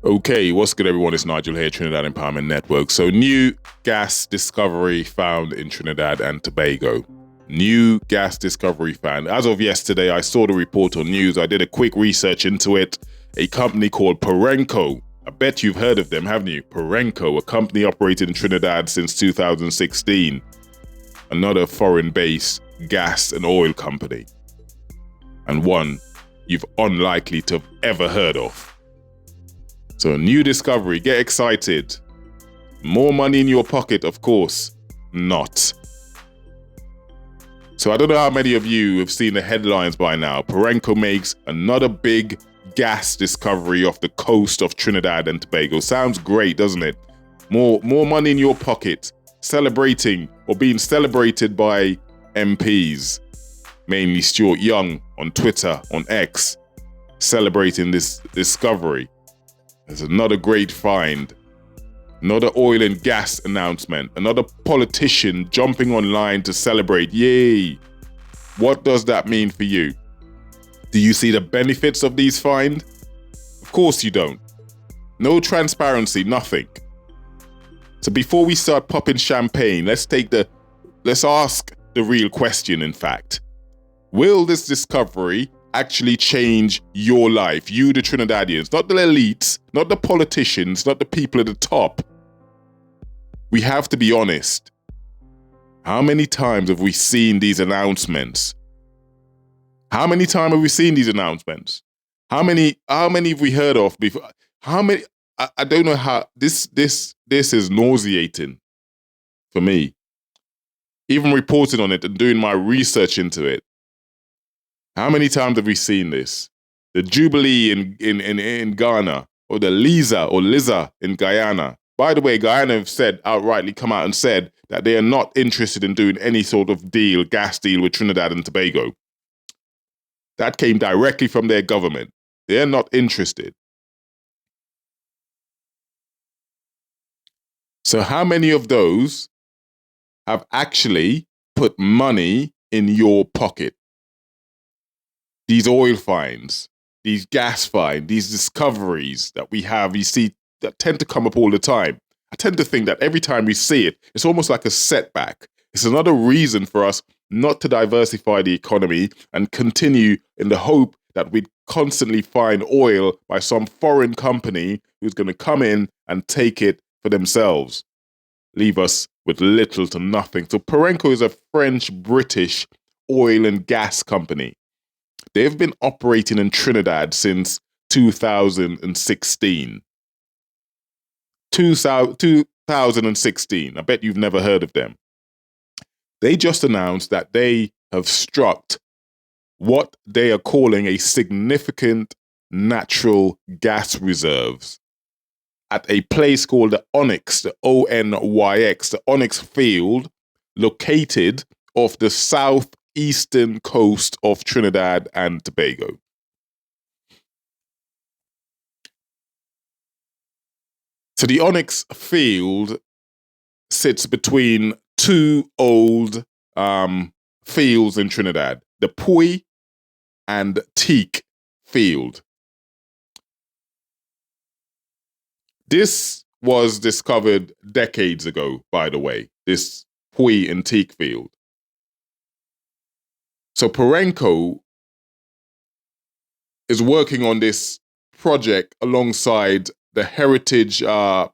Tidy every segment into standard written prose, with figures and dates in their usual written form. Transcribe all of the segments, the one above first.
Okay, what's good everyone? It's Nigel here, Trinidad Empowerment Network. So new gas discovery found in Trinidad and Tobago. New gas discovery found. As of yesterday, I saw the report on news. I did a quick research into it. A company called Perenco. I bet you've heard of them, haven't you? Perenco, a company operated in Trinidad since 2016. Another foreign-based gas and oil company. And one you've unlikely to have ever heard of. So a new discovery, get excited. More money in your pocket, of course, not. So I don't know how many of you have seen the headlines by now. Perenco makes another big gas discovery off the coast of Trinidad and Tobago. Sounds great, doesn't it? More money in your pocket, celebrating or being celebrated by MPs, mainly Stuart Young on Twitter, on X, celebrating this discovery. There's another great find, another oil and gas announcement, another politician jumping online to celebrate. Yay! What does that mean for you? Do you see the benefits of these finds? Of course you don't. No transparency, nothing. So before we start popping champagne, let's ask the real question, in fact. Will this discovery actually change your life, you the Trinidadians, not the elites, not the politicians, not the people at the top? We have to be honest. How many times have we seen these announcements? How many times have we seen these announcements? How many have we heard of before? How many? I don't know how this is nauseating for me. Even reporting on it and doing my research into it. How many times have we seen this? The Jubilee in Ghana, or the Liza in Guyana. By the way, Guyana have said, outrightly come out and said that they are not interested in doing any sort of gas deal with Trinidad and Tobago. That came directly from their government. They're not interested. So how many of those have actually put money in your pocket? These oil finds, these gas finds, these discoveries that we have, you see, that tend to come up all the time. I tend to think that every time we see it, it's almost like a setback. It's another reason for us not to diversify the economy and continue in the hope that we'd constantly find oil by some foreign company who's going to come in and take it for themselves, leave us with little to nothing. So Perenco is a French-British oil and gas company. They've been operating in Trinidad since 2016. 2016. I bet you've never heard of them. They just announced that they have struck what they are calling a significant natural gas reserves at a place called the Onyx, the Onyx, the Onyx field, located off the southeastern coast of Trinidad and Tobago. So the Onyx field sits between two old fields in Trinidad, the Pui and Teak field. This was discovered decades ago, by the way, this Pui and Teak field. So Perenco is working on this project alongside the Heritage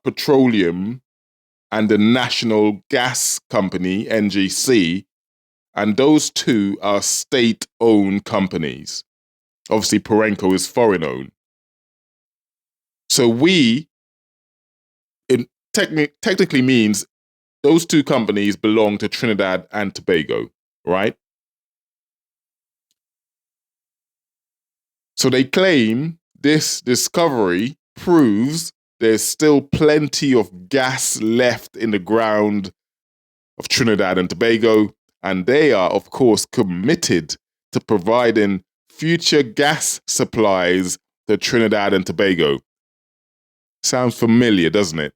Petroleum and the National Gas Company, NGC, and those two are state-owned companies. Obviously, Perenco is foreign-owned. So it technically means those two companies belong to Trinidad and Tobago, right? So they claim this discovery proves there's still plenty of gas left in the ground of Trinidad and Tobago, and they are, of course, committed to providing future gas supplies to Trinidad and Tobago. Sounds familiar, doesn't it?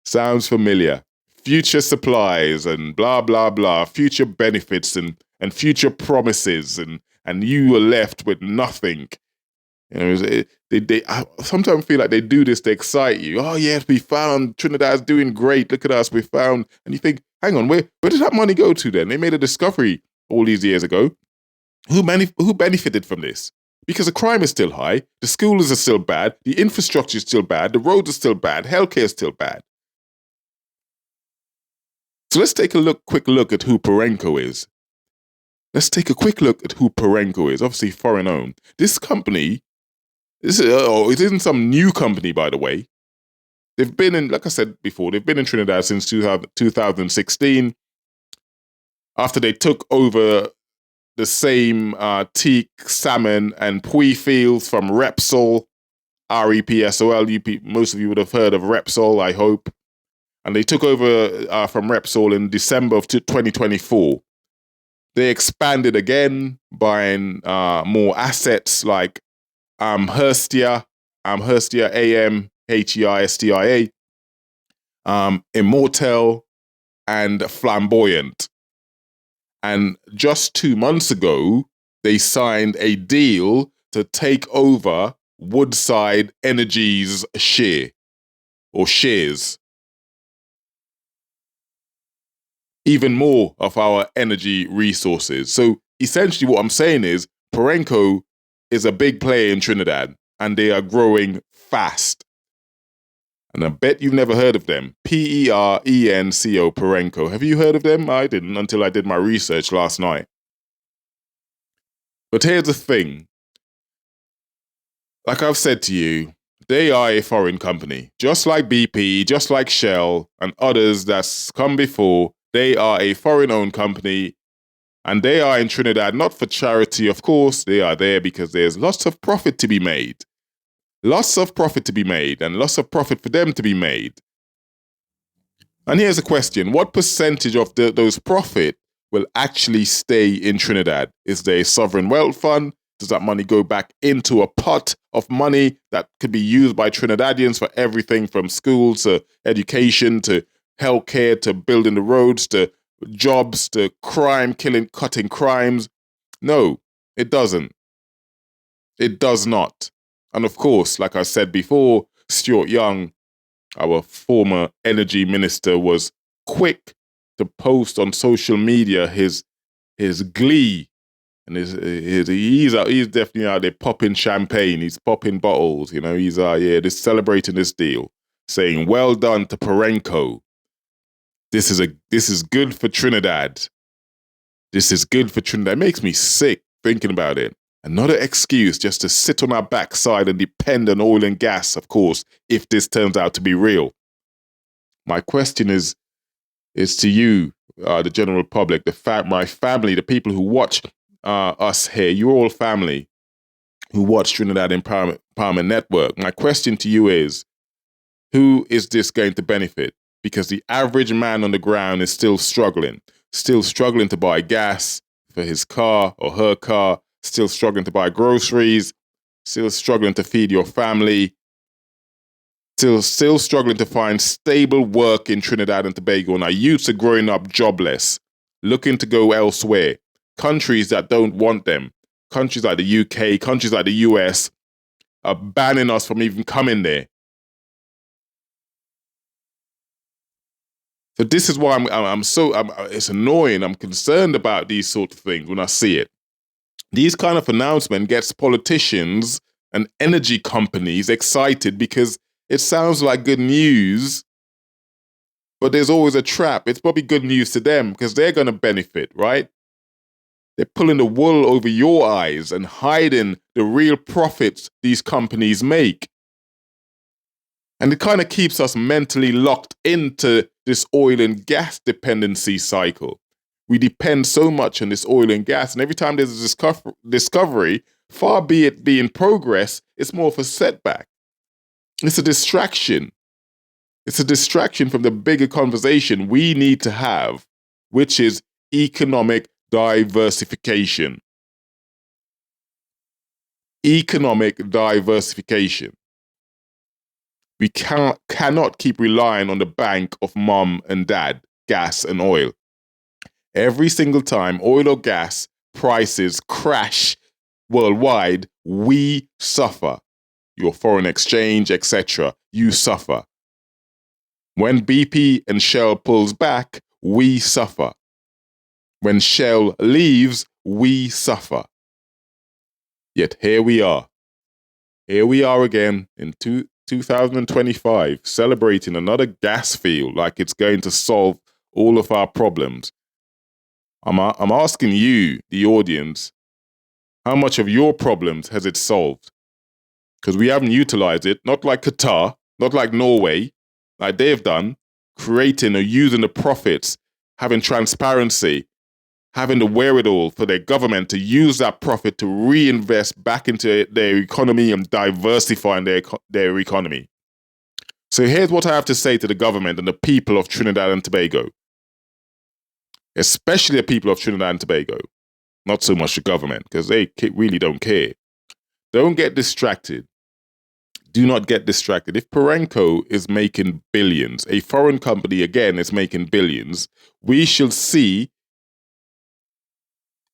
Sounds familiar. Future supplies and blah, blah, blah, future benefits and future promises, and you are left with nothing You know, I sometimes feel like they do this to excite you. Oh yes, we found Trinidad's doing great. Look at us, we found. And you think, hang on, where did that money go to then? They made a discovery all these years ago. Who benefited from this? Because the crime is still high, the schools are still bad, the infrastructure is still bad, the roads are still bad, healthcare is still bad. So let's take a quick look at who Perenco is. Let's take a quick look at who Perenco is. Obviously foreign owned. This company, it isn't some new company, by the way. They've been in, like I said before, they've been in Trinidad since 2016. After they took over the same teak, salmon, and pui fields from Repsol, Repsol. Most of you would have heard of Repsol, I hope. And they took over from Repsol in December of 2024. They expanded again, buying more assets like Amherstia, Amherstia, Immortel, and Flamboyant. And just 2 months ago, they signed a deal to take over Woodside Energy's shares. Even more of our energy resources. So essentially what I'm saying is Perenco is a big player in Trinidad and they are growing fast. And I bet you've never heard of them. Perenco, Perenco. Have you heard of them? I didn't until I did my research last night. But here's the thing. Like I've said to you, they are a foreign company. Just like BP, just like Shell, and others that's come before, they are a foreign-owned company. And they are in Trinidad, not for charity, of course. They are there because there's lots of profit to be made. Lots of profit to be made, and lots of profit for them to be made. And here's a question. What percentage of those profit will actually stay in Trinidad? Is there a sovereign wealth fund? Does that money go back into a pot of money that could be used by Trinidadians for everything from schools to education to healthcare to building the roads to jobs to crime, cutting crimes? No, it doesn't. It does not. And of course, like I said before, Stuart Young, our former energy minister, was quick to post on social media his glee, and he's definitely out there popping champagne. He's popping bottles. You know, he's just celebrating this deal, saying, "Well done to Perenco. This is good for Trinidad. This is good for Trinidad." It makes me sick thinking about it. Another excuse just to sit on our backside and depend on oil and gas, of course, if this turns out to be real. My question is to you, the general public, my family, the people who watch us here. You're all family who watch Trinidad Empowerment Network. My question to you is, who is this going to benefit? Because the average man on the ground is still struggling to buy gas for his car or her car, still struggling to buy groceries, still struggling to feed your family, still struggling to find stable work in Trinidad and Tobago. And our youths are growing up jobless, looking to go elsewhere. Countries that don't want them, countries like the UK, countries like the US, are banning us from even coming there. So this is why it's annoying. I'm concerned about these sort of things when I see it. These kind of announcement gets politicians and energy companies excited because it sounds like good news, but there's always a trap. It's probably good news to them because they're going to benefit, right? They're pulling the wool over your eyes and hiding the real profits these companies make. And it kind of keeps us mentally locked into this oil and gas dependency cycle. We depend so much on this oil and gas, and every time there's a discovery, far be it be in progress, it's more of a setback. It's a distraction. It's a distraction from the bigger conversation we need to have, which is economic diversification. Economic diversification. We cannot keep relying on the bank of mom and dad, gas and oil. Every single time oil or gas prices crash worldwide, we suffer. Your foreign exchange, etc., you suffer. When BP and Shell pulls back, we suffer. When Shell leaves, we suffer. Yet here we are. Here we are again in 2025, celebrating another gas field like it's going to solve all of our problems. I'm asking you, the audience, how much of your problems has it solved? Because we haven't utilized it, not like Qatar, not like Norway, like they've done, creating or using the profits, having transparency, having the wherewithal for their government to use that profit to reinvest back into their economy and diversifying their economy. So here's what I have to say to the government and the people of Trinidad and Tobago, especially the people of Trinidad and Tobago, not so much the government, because they really don't care. Don't get distracted. Do not get distracted. If Perenco is making billions, a foreign company, again, is making billions, we should see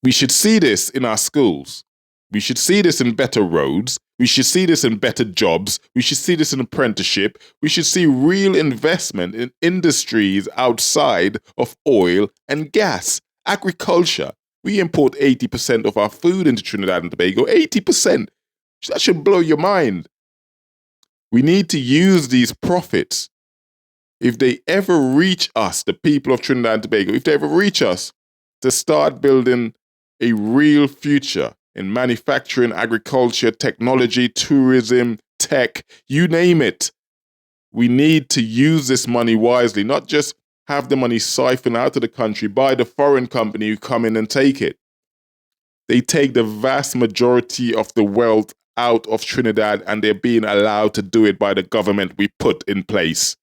this in our schools. We should see this in better roads. We should see this in better jobs. We should see this in apprenticeship. We should see real investment in industries outside of oil and gas. Agriculture. We import 80% of our food into Trinidad and Tobago. 80%. That should blow your mind. We need to use these profits. If they ever reach us, the people of Trinidad and Tobago, if they ever reach us, to start building a real future in manufacturing, agriculture, technology, tourism, tech, you name it. We need to use this money wisely, not just have the money siphoned out of the country by the foreign company who come in and take it. They take the vast majority of the wealth out of Trinidad, and they're being allowed to do it by the government we put in place.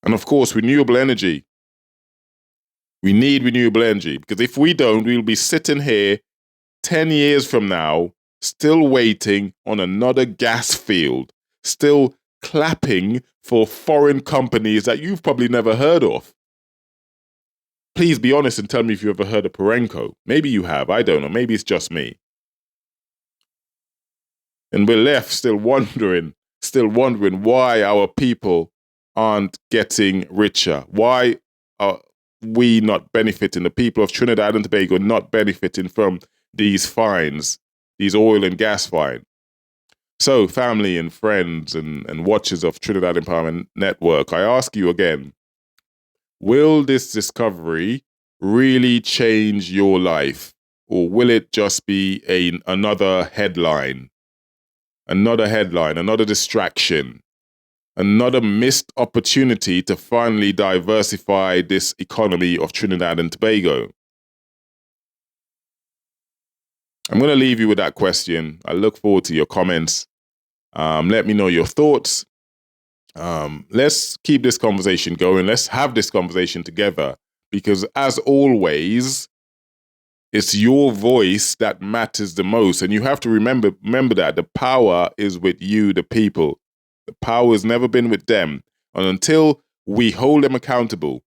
And of course, renewable energy. We need renewable energy, because if we don't, we'll be sitting here 10 years from now, still waiting on another gas field, still clapping for foreign companies that you've probably never heard of. Please be honest and tell me if you've ever heard of Perenco. Maybe you have, I don't know, maybe it's just me. And we're left still wondering why our people aren't getting richer. Why are we not benefiting, the people of Trinidad and Tobago not benefiting from these finds, these oil and gas finds? So, family and friends and watchers of Trinidad Empowerment Network, I ask you again, will this discovery really change your life? Or will it just be another headline? Another distraction, another missed opportunity to finally diversify this economy of Trinidad and Tobago? I'm going to leave you with that question. I look forward to your comments. Let me know your thoughts. Let's keep this conversation going. Let's have this conversation together, because as always, it's your voice that matters the most. And you have to remember that the power is with you, the people. The power has never been with them. And until we hold them accountable,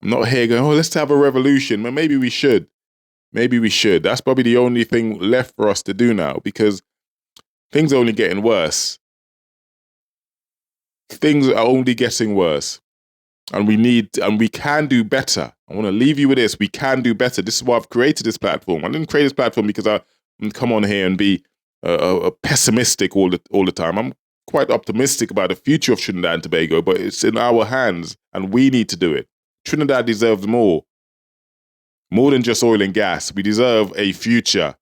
I'm not here going, let's have a revolution. But maybe we should. Maybe we should. That's probably the only thing left for us to do now, because things are only getting worse. Things are only getting worse. And we can do better. I want to leave you with this. We can do better. This is why I've created this platform. I didn't create this platform because I come on here and be pessimistic all the time. I'm quite optimistic about the future of Trinidad and Tobago, but it's in our hands and we need to do it. Trinidad deserves more. More than just oil and gas. We deserve a future.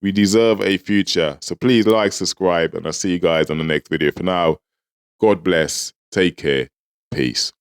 We deserve a future. So please like, subscribe, and I'll see you guys on the next video. For now, God bless. Take care. Peace.